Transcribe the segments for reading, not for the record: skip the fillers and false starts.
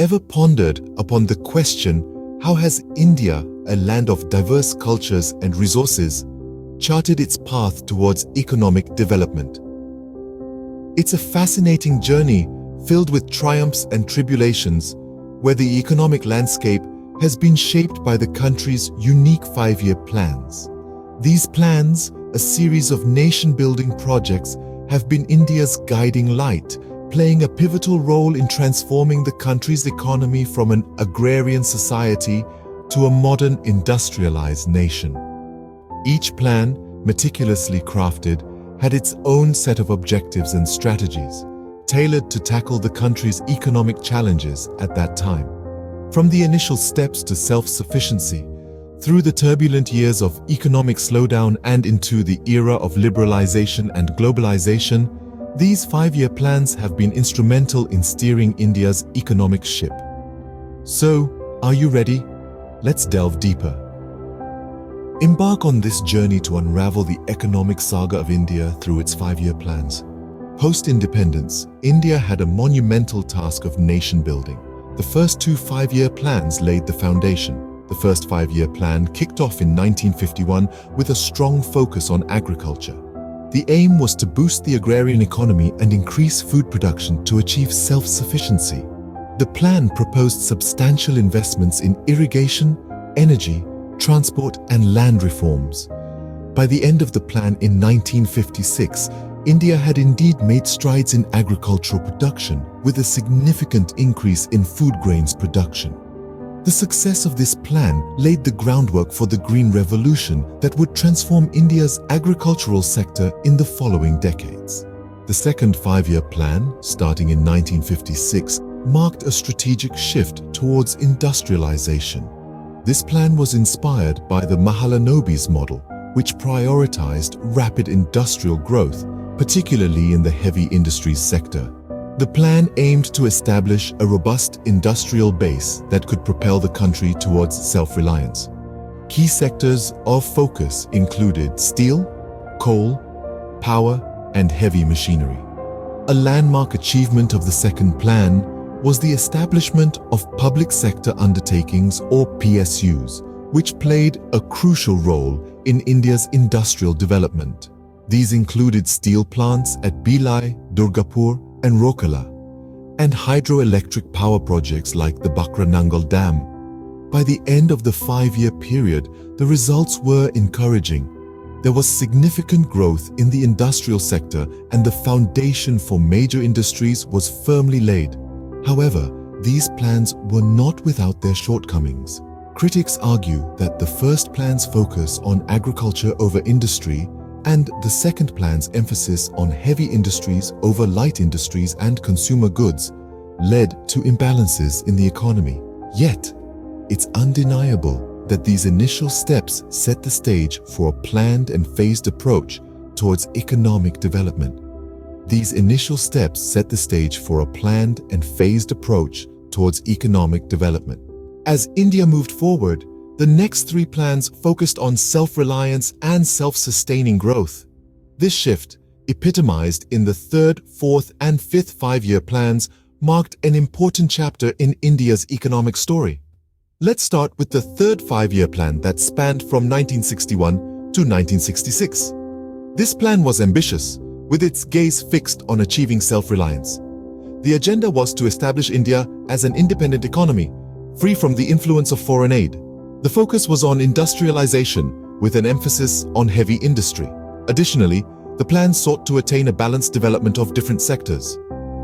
ever pondered upon the question, how has India, a land of diverse cultures and resources, charted its path towards economic development? It's a fascinating journey filled with triumphs and tribulations, where the economic landscape has been shaped by the country's unique 5-year plans. These plans, a series of nation-building projects, have been India's guiding light, playing a pivotal role in transforming the country's economy from an agrarian society to a modern industrialized nation. Each plan, meticulously crafted, had its own set of objectives and strategies, tailored to tackle the country's economic challenges at that time. From the initial steps to self-sufficiency, through the turbulent years of economic slowdown and into the era of liberalization and globalization, these 5-year plans have been instrumental in steering India's economic ship. So, are you ready? Let's delve deeper. Embark on this journey to unravel the economic saga of India through its 5-year plans. Post-independence, India had a monumental task of nation-building. The first 2 5-year plans laid the foundation. The first 5-year plan kicked off in 1951 with a strong focus on agriculture. The aim was to boost the agrarian economy and increase food production to achieve self-sufficiency. The plan proposed substantial investments in irrigation, energy, transport, and land reforms. By the end of the plan in 1956, India had indeed made strides in agricultural production, with a significant increase in food grains production. The success of this plan laid the groundwork for the Green Revolution that would transform India's agricultural sector in the following decades. The second 5-year plan, starting in 1956, marked a strategic shift towards industrialization. This plan was inspired by the Mahalanobis model, which prioritized rapid industrial growth, particularly in the heavy industries sector. The plan aimed to establish a robust industrial base that could propel the country towards self-reliance. Key sectors of focus included steel, coal, power, and heavy machinery. A landmark achievement of the second plan was the establishment of public sector undertakings, or PSUs, which played a crucial role in India's industrial development. These included steel plants at Bhilai, Durgapur, and Rourkela, and hydroelectric power projects like the Bakra Nangal Dam. By the end of the 5-year period, the results were encouraging. There was significant growth in the industrial sector, and the foundation for major industries was firmly laid. However, these plans were not without their shortcomings. Critics argue that the first plan's focus on agriculture over industry and the second plan's emphasis on heavy industries over light industries and consumer goods led to imbalances in the economy. Yet, it's undeniable that these initial steps set the stage for a planned and phased approach towards economic development. These initial steps set the stage for a planned and phased approach towards economic development. As India moved forward, the next 3 plans focused on self-reliance and self-sustaining growth. This shift, epitomized in the 3rd, 4th, and 5th 5-year plans, marked an important chapter in India's economic story. Let's start with the 3rd 5-year plan that spanned from 1961 to 1966. This plan was ambitious, with its gaze fixed on achieving self-reliance. The agenda was to establish India as an independent economy, free from the influence of foreign aid. The focus was on industrialization, with an emphasis on heavy industry. Additionally, the plan sought to attain a balanced development of different sectors.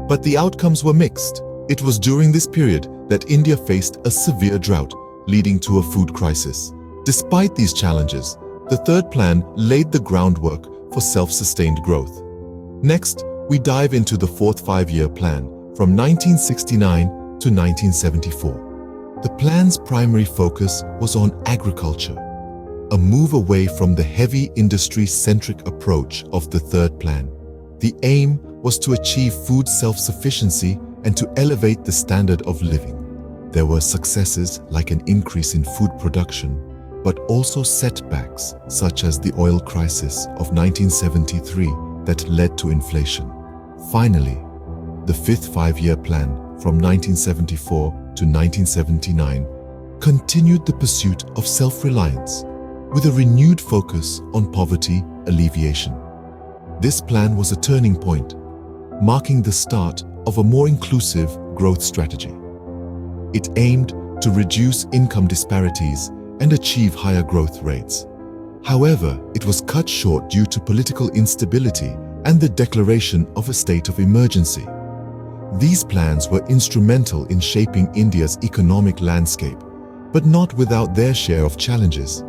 But the outcomes were mixed. It was during this period that India faced a severe drought, leading to a food crisis. Despite these challenges, the 3rd plan laid the groundwork for self-sustained growth. Next, we dive into the 4th 5-year plan, from 1969 to 1974. The plan's primary focus was on agriculture, a move away from the heavy industry-centric approach of the 3rd plan. The aim was to achieve food self-sufficiency and to elevate the standard of living. There were successes like an increase in food production, but also setbacks such as the oil crisis of 1973 that led to inflation. Finally, the 5th 5-year plan from 1974 to 1979, continued the pursuit of self-reliance with a renewed focus on poverty alleviation. This plan was a turning point, marking the start of a more inclusive growth strategy. It aimed to reduce income disparities and achieve higher growth rates. However, it was cut short due to political instability and the declaration of a state of emergency. These plans were instrumental in shaping India's economic landscape, but not without their share of challenges.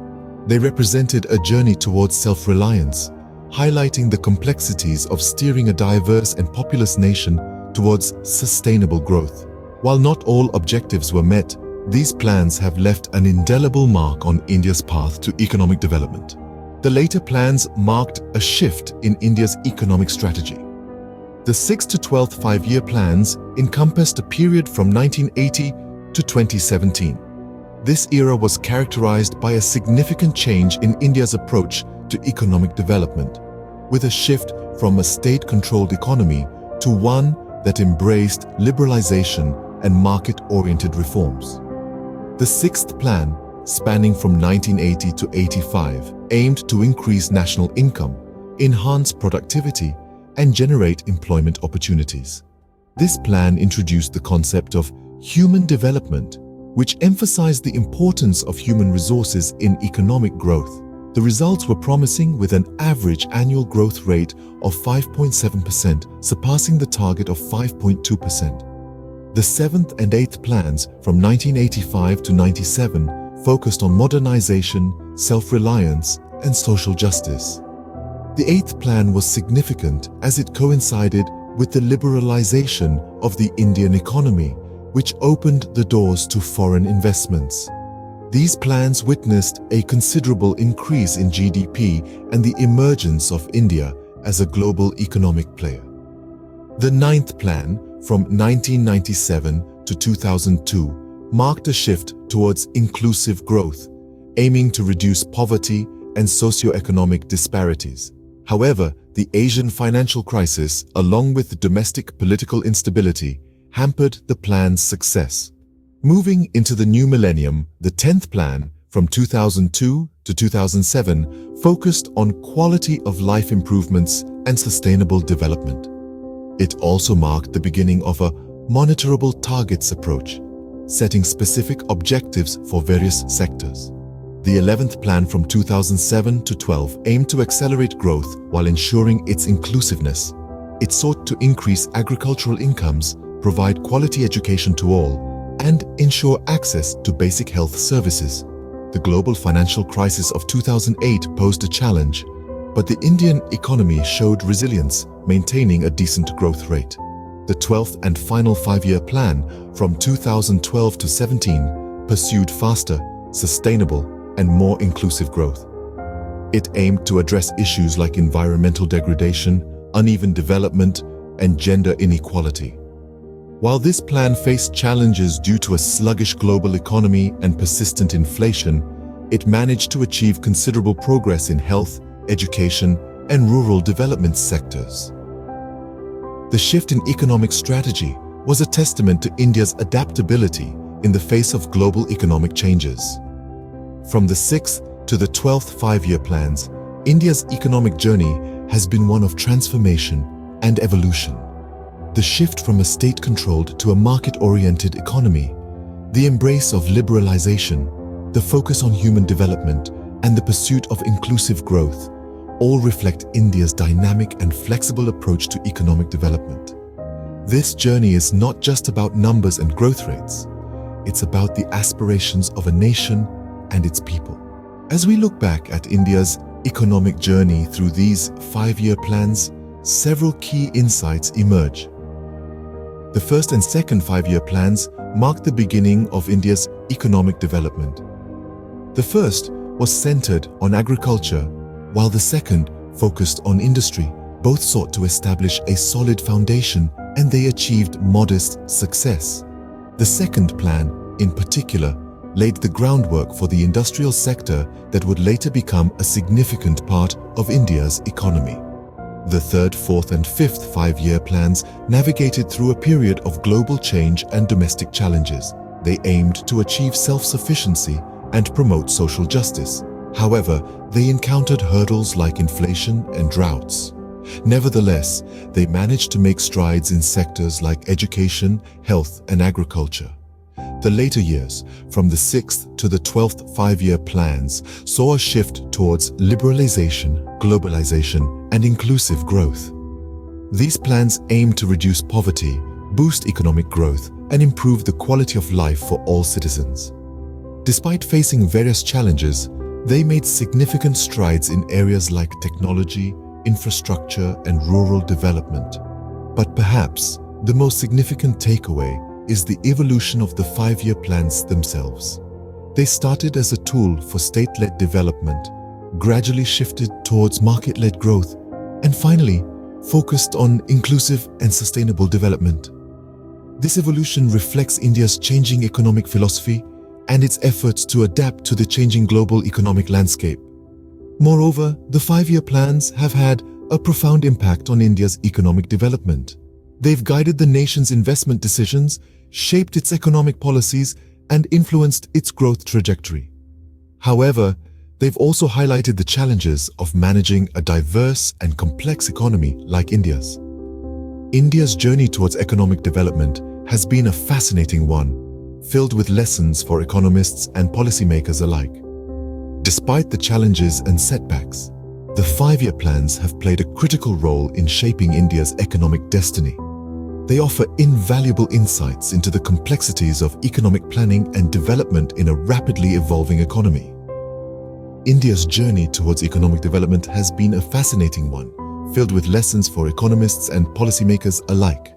They represented a journey towards self-reliance, highlighting the complexities of steering a diverse and populous nation towards sustainable growth. While not all objectives were met, these plans have left an indelible mark on India's path to economic development. The later plans marked a shift in India's economic strategy. The 6th to 12th five-year plans encompassed a period from 1980 to 2017. This era was characterized by a significant change in India's approach to economic development, with a shift from a state-controlled economy to one that embraced liberalization and market-oriented reforms. The 6th plan, spanning from 1980 to 85, aimed to increase national income, enhance productivity, and generate employment opportunities. This plan introduced the concept of human development, which emphasized the importance of human resources in economic growth. The results were promising, with an average annual growth rate of 5.7%, surpassing the target of 5.2%. The 7th and 8th plans from 1985 to 97 focused on modernization, self-reliance, and social justice. The 8th plan was significant as it coincided with the liberalization of the Indian economy, which opened the doors to foreign investments. These plans witnessed a considerable increase in GDP and the emergence of India as a global economic player. The 9th plan, from 1997 to 2002, marked a shift towards inclusive growth, aiming to reduce poverty and socio-economic disparities. However, the Asian financial crisis, along with domestic political instability, hampered the plan's success. Moving into the new millennium, the 10th plan, from 2002 to 2007, focused on quality of life improvements and sustainable development. It also marked the beginning of a monitorable targets approach, setting specific objectives for various sectors. The 11th plan from 2007 to 12 aimed to accelerate growth while ensuring its inclusiveness. It sought to increase agricultural incomes, provide quality education to all, and ensure access to basic health services. The global financial crisis of 2008 posed a challenge, but the Indian economy showed resilience, maintaining a decent growth rate. The 12th and final five-year plan from 2012 to 17 pursued faster, sustainable, and more inclusive growth. It aimed to address issues like environmental degradation, uneven development, and gender inequality. While this plan faced challenges due to a sluggish global economy and persistent inflation, it managed to achieve considerable progress in health, education, and rural development sectors. The shift in economic strategy was a testament to India's adaptability in the face of global economic changes. From the 6th to the 12th five-year plans, India's economic journey has been one of transformation and evolution. The shift from a state-controlled to a market-oriented economy, the embrace of liberalization, the focus on human development, and the pursuit of inclusive growth all reflect India's dynamic and flexible approach to economic development. This journey is not just about numbers and growth rates. It's about the aspirations of a nation and its people. As we look back at India's economic journey through these five-year plans, several key insights emerge. The first and second five-year plans marked the beginning of India's economic development. The first was centered on agriculture, while the second focused on industry. Both sought to establish a solid foundation, and they achieved modest success. The second plan, in particular, laid the groundwork for the industrial sector that would later become a significant part of India's economy. The third, fourth, and fifth five-year plans navigated through a period of global change and domestic challenges. They aimed to achieve self-sufficiency and promote social justice. However, they encountered hurdles like inflation and droughts. Nevertheless, they managed to make strides in sectors like education, health, and agriculture. The later years, from the 6th to the 12th five-year plans, saw a shift towards liberalization, globalization, and inclusive growth. These plans aim to reduce poverty, boost economic growth, and improve the quality of life for all citizens. Despite facing various challenges, they made significant strides in areas like technology, infrastructure, and rural development. But perhaps the most significant takeaway is the evolution of the five-year plans themselves. They started as a tool for state-led development, gradually shifted towards market-led growth, and finally focused on inclusive and sustainable development. This evolution reflects India's changing economic philosophy and its efforts to adapt to the changing global economic landscape. Moreover, the five-year plans have had a profound impact on India's economic development. They've guided the nation's investment decisions, shaped its economic policies, and influenced its growth trajectory. However, they've also highlighted the challenges of managing a diverse and complex economy like India's. India's journey towards economic development has been a fascinating one, filled with lessons for economists and policymakers alike. Despite the challenges and setbacks, the five-year plans have played a critical role in shaping India's economic destiny. They offer invaluable insights into the complexities of economic planning and development in a rapidly evolving economy. India's journey towards economic development has been a fascinating one, filled with lessons for economists and policymakers alike.